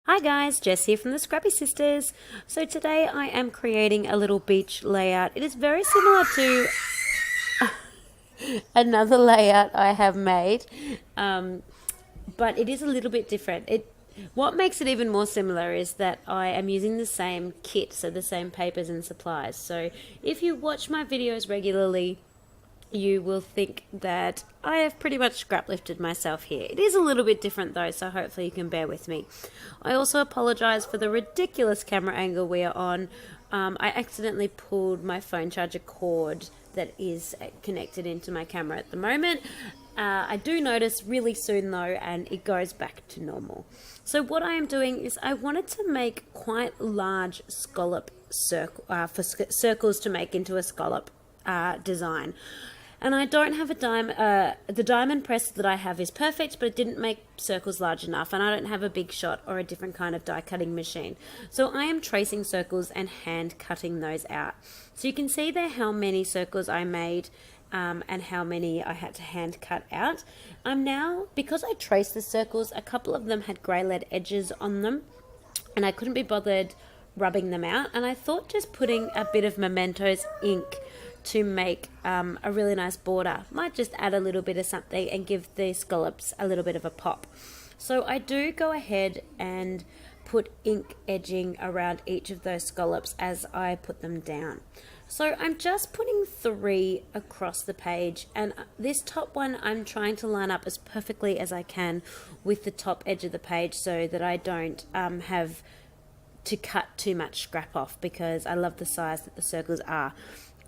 Hi guys, Jess here from the Scrappy Sisters. So today I am creating a little beach layout. It is very similar to another layout I have made, but it is a little bit different. What makes it even more similar is that I am using the same kit, so the same papers and supplies. So if you watch my videos regularly, you will think that I have pretty much scrap lifted myself here. It is a little bit different though, so hopefully you can bear with me. I also apologise for the ridiculous camera angle we are on. I accidentally pulled my phone charger cord that is connected into my camera at the moment. I do notice really soon though, and it goes back to normal. So what I am doing is I wanted to make quite large scallop circles to make into a scallop design. And I don't have a the diamond press that I have is perfect, but it didn't make circles large enough, and I don't have a big shot or a different kind of die cutting machine. So I am tracing circles and hand cutting those out. So you can see there how many circles I made and how many I had to hand cut out. I'm now, because I traced the circles, a couple of them had grey lead edges on them, and I couldn't be bothered rubbing them out, and I thought just putting a bit of Mementos ink to make a really nice border might just add a little bit of something and give the scallops a little bit of a pop. So I do go ahead and put ink edging around each of those scallops as I put them down. So I'm just putting 3 across the page, and this top one I'm trying to line up as perfectly as I can with the top edge of the page so that I don't have to cut too much scrap off, because I love the size that the circles are.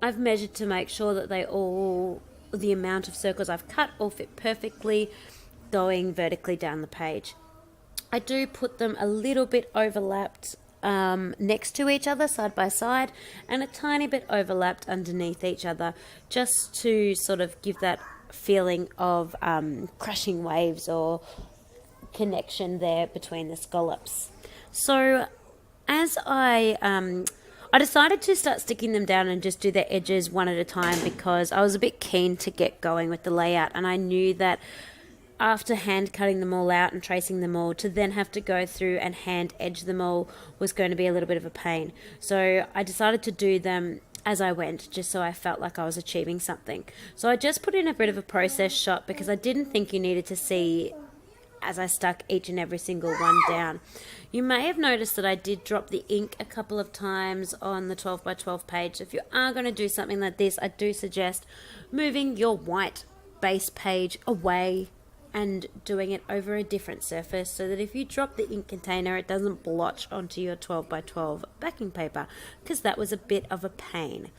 I've measured to make sure that the amount of circles I've cut all fit perfectly, going vertically down the page. I do put them a little bit overlapped next to each other, side by side, and a tiny bit overlapped underneath each other, just to sort of give that feeling of crashing waves or connection there between the scallops. So as I decided to start sticking them down and just do the edges one at a time, because I was a bit keen to get going with the layout, and I knew that after hand cutting them all out and tracing them all, to then have to go through and hand edge them all was going to be a little bit of a pain. So I decided to do them as I went, just so I felt like I was achieving something. So I just put in a bit of a process shot, because I didn't think you needed to see as I stuck each and every single one down. You may have noticed that I did drop the ink a couple of times on the 12 by 12 page. So if you are going to do something like this, I do suggest moving your white base page away and doing it over a different surface, so that if you drop the ink container, it doesn't blotch onto your 12 by 12 backing paper, because that was a bit of a pain.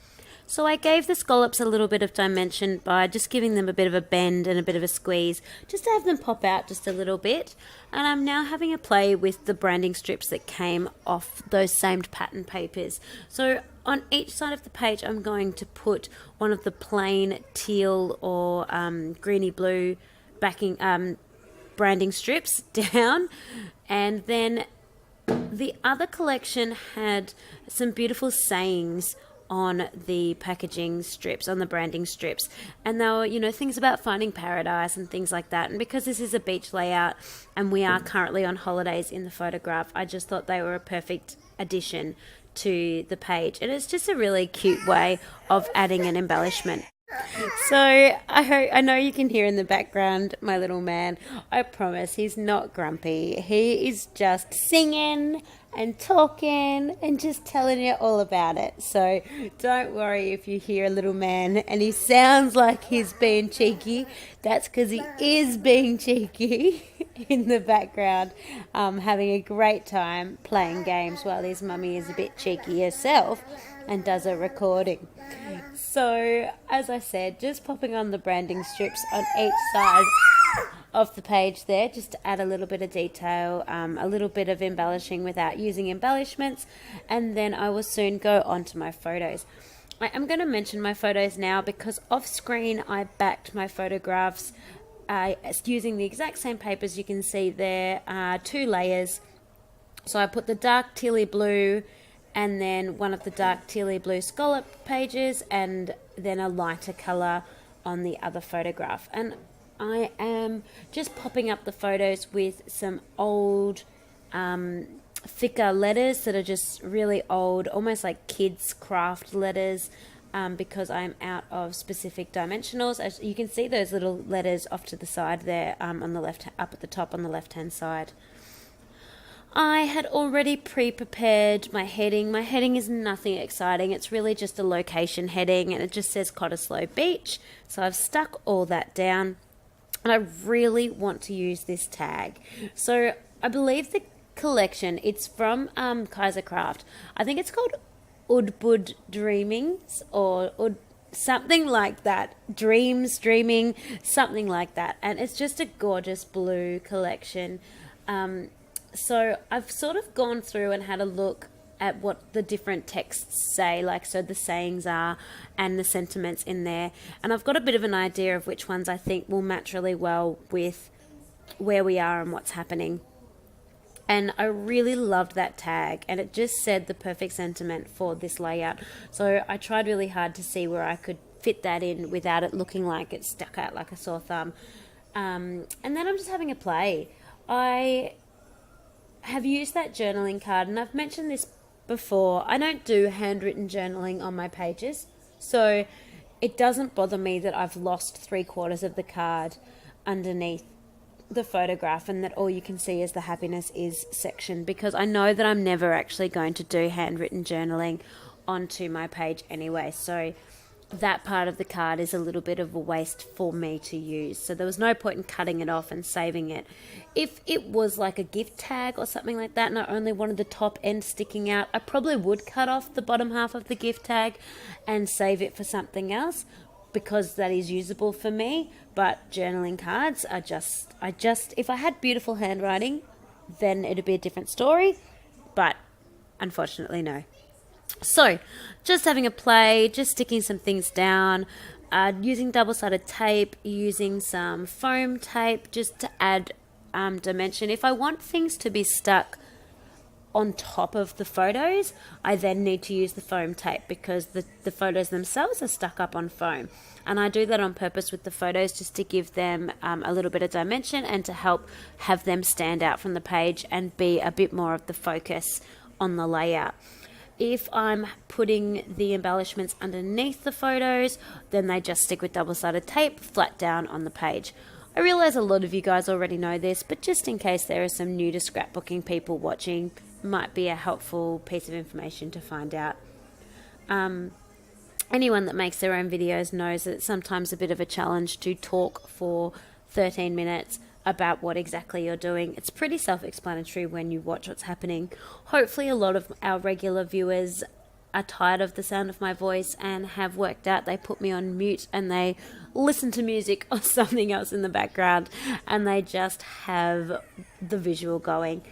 So I gave the scallops a little bit of dimension by just giving them a bit of a bend and a bit of a squeeze, just to have them pop out just a little bit. And I'm now having a play with the branding strips that came off those same pattern papers. So on each side of the page, I'm going to put one of the plain teal or greeny blue backing branding strips down, and then the other collection had some beautiful sayings on the packaging strips, on the branding strips, and they were, things about finding paradise and things like that. And because this is a beach layout and we are currently on holidays in the photograph, I just thought they were a perfect addition to the page, and it's just a really cute way of adding an embellishment. So I know you can hear in the background my little man. I promise he's not grumpy. He is just singing and talking and just telling you all about it. So don't worry if you hear a little man and he sounds like he's being cheeky. That's because he is being cheeky in the background, having a great time playing games while his mummy is a bit cheeky herself and does a recording. So, as I said, just popping on the branding strips on each side of the page there, just to add a little bit of detail, a little bit of embellishing without using embellishments, and then I will soon go on to my photos. I am going to mention my photos now, because off screen I backed my photographs using the exact same papers. You can see there are 2 layers. So I put the dark tealy blue and then one of the dark tealy blue scallop pages, and then a lighter colour on the other photograph. And I am just popping up the photos with some old thicker letters that are just really old, almost like kids craft letters, because I'm out of specific dimensionals. As you can see, those little letters off to the side there, on the left, up at the top on the left hand side. I had already pre-prepared my heading. My heading is nothing exciting. It's really just a location heading, and it just says Cottesloe Beach. So I've stuck all that down, and I really want to use this tag. So I believe the collection, it's from Kaiser Craft. I think it's called Udbud Dreamings, or something like that. Dreaming, something like that. And it's just a gorgeous blue collection. So I've sort of gone through and had a look at what the different texts say, like so the sayings are and the sentiments in there. And I've got a bit of an idea of which ones I think will match really well with where we are and what's happening. And I really loved that tag, and it just said the perfect sentiment for this layout. So I tried really hard to see where I could fit that in without it looking like it stuck out like a sore thumb. And then I'm just having a play. I have used that journaling card, and I've mentioned this before. I don't do handwritten journaling on my pages, so it doesn't bother me that I've lost 3/4 of the card underneath the photograph and that all you can see is the happiness is section, because I know that I'm never actually going to do handwritten journaling onto my page anyway. So that part of the card is a little bit of a waste for me to use. So there was no point in cutting it off and saving it. If it was like a gift tag or something like that and I only wanted the top end sticking out, I probably would cut off the bottom half of the gift tag and save it for something else, because that is usable for me. But journaling cards are just if I had beautiful handwriting, then it'd be a different story, but unfortunately no. So just having a play, just sticking some things down, using double-sided tape, using some foam tape just to add dimension. If I want things to be stuck on top of the photos, I then need to use the foam tape, because the photos themselves are stuck up on foam. And I do that on purpose with the photos, just to give them a little bit of dimension and to help have them stand out from the page and be a bit more of the focus on the layout. If I'm putting the embellishments underneath the photos, then they just stick with double-sided tape flat down on the page. I realize a lot of you guys already know this, but just in case there are some new to scrapbooking people watching, might be a helpful piece of information to find out. Anyone that makes their own videos knows that it's sometimes a bit of a challenge to talk for 13 minutes about what exactly you're doing. It's pretty self-explanatory when you watch what's happening. Hopefully a lot of our regular viewers are tired of the sound of my voice and have worked out they put me on mute and they listen to music or something else in the background and they just have the visual going.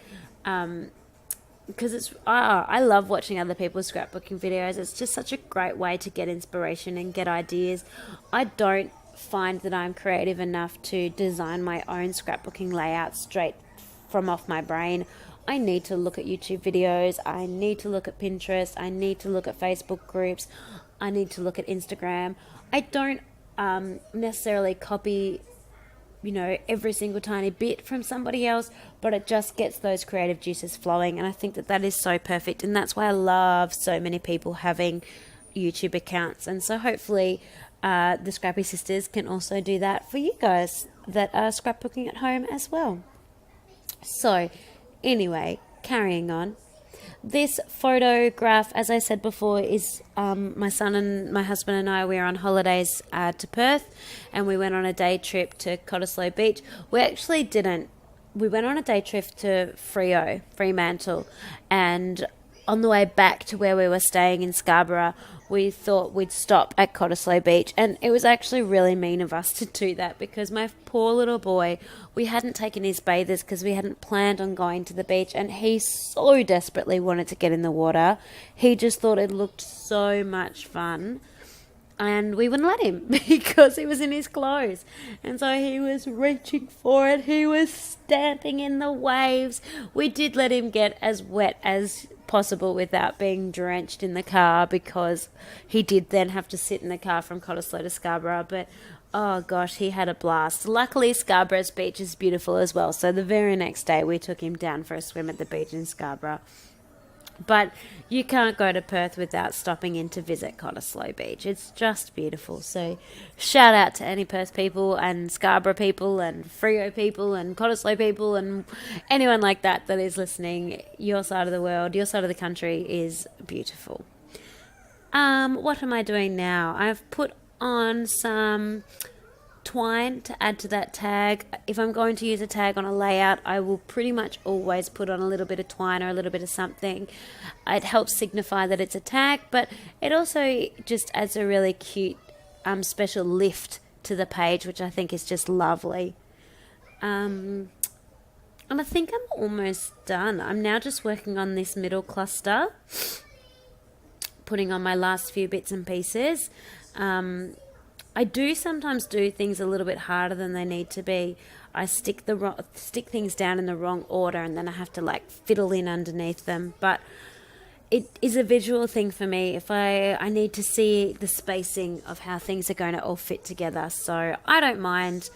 Because I love watching other people's scrapbooking videos. It's just such a great way to get inspiration and get ideas. I don't find that I'm creative enough to design my own scrapbooking layout straight from off my brain. I need to look at YouTube videos. I need to look at Pinterest. I need to look at Facebook groups. I need to look at Instagram. I don't necessarily copy every single tiny bit from somebody else, but it just gets those creative juices flowing, and I think that is so perfect, and that's why I love so many people having YouTube accounts. And so hopefully the Scrappy Sisters can also do that for you guys that are scrapbooking at home as well. So anyway, carrying on. This photograph, as I said before, is my son and my husband and I. We were on holidays to Perth, and we went on a day trip to Cottesloe Beach. We actually didn't. We went on a day trip to Fremantle, and on the way back to where we were staying in Scarborough, we thought we'd stop at Cottesloe Beach, and it was actually really mean of us to do that, because my poor little boy, we hadn't taken his bathers because we hadn't planned on going to the beach, and he so desperately wanted to get in the water. He just thought it looked so much fun, and we wouldn't let him because he was in his clothes. And so he was reaching for it. He was stamping in the waves. We did let him get as wet as possible without being drenched in the car, because he did then have to sit in the car from Cottesloe to Scarborough. But oh gosh, he had a blast. Luckily, Scarborough's beach is beautiful as well. So the very next day we took him down for a swim at the beach in Scarborough. But you can't go to Perth without stopping in to visit Cottesloe Beach. It's just beautiful. So shout out to any Perth people and Scarborough people and Freo people and Cottesloe people and anyone like that that is listening. Your side of the world, your side of the country is beautiful. What am I doing now? I've put on some twine to add to that tag. If I'm going to use a tag on a layout, I will pretty much always put on a little bit of twine or a little bit of something. It helps signify that it's a tag, but it also just adds a really cute special lift to the page, which I think is just lovely. And I think I'm almost done. I'm now just working on this middle cluster, putting on my last few bits and pieces. I do sometimes do things a little bit harder than they need to be. I stick things down in the wrong order, and then I have to like fiddle in underneath them. But it is a visual thing for me. If I need to see the spacing of how things are going to all fit together. So I don't mind.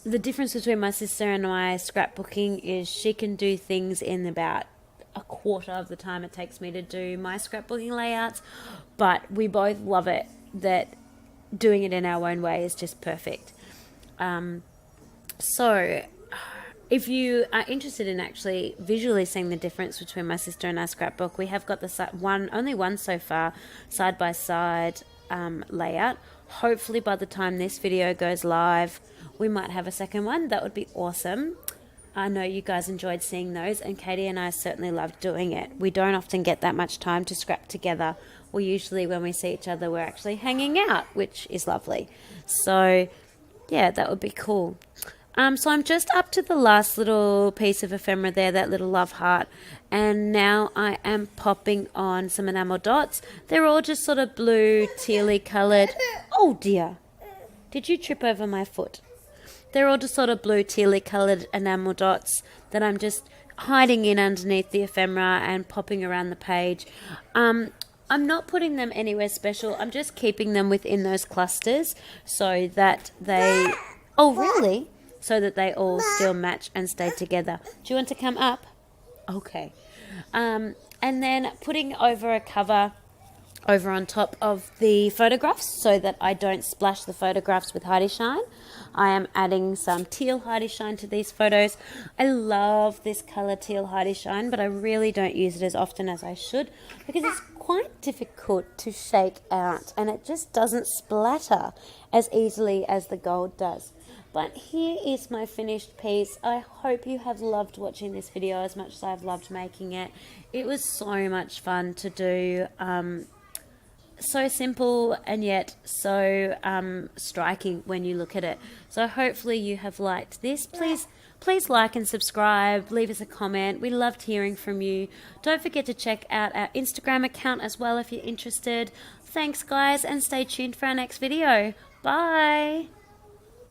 The difference between my sister and my scrapbooking is she can do things in about a quarter of the time it takes me to do my scrapbooking layouts. But we both love it that doing it in our own way is just perfect. So if you are interested in actually visually seeing the difference between my sister and our scrapbook, we have got the only one so far side by side layout. Hopefully by the time this video goes live, we might have a second one. That would be awesome. I know you guys enjoyed seeing those, and Katie and I certainly loved doing it. We don't often get that much time to scrap together. Well, usually when we see each other, we're actually hanging out, which is lovely. So, yeah, that would be cool. So I'm just up to the last little piece of ephemera there, that little love heart. And now I am popping on some enamel dots. They're all just sort of blue, tealy coloured. Oh, dear. Did you trip over my foot? They're all just sort of blue, tealy coloured enamel dots that I'm just hiding in underneath the ephemera and popping around the page. I'm not putting them anywhere special. I'm just keeping them within those clusters so that they... Oh, really? So that they all still match and stay together. Do you want to come up? Okay. And then putting over a cover over on top of the photographs so that I don't splash the photographs with Heidi Shine. I am adding some teal Heidi Shine to these photos. I love this colour teal Heidi Shine, but I really don't use it as often as I should because it's quite difficult to shake out and it just doesn't splatter as easily as the gold does. But here is my finished piece. I hope you have loved watching this video as much as I've loved making it. It was so much fun to do. So simple and yet so striking when you look at it. So hopefully you have liked this. Please like and subscribe. Leave us a comment. We loved hearing from you. Don't forget to check out our Instagram account as well if you're interested. Thanks guys, and stay tuned for our next video. Bye.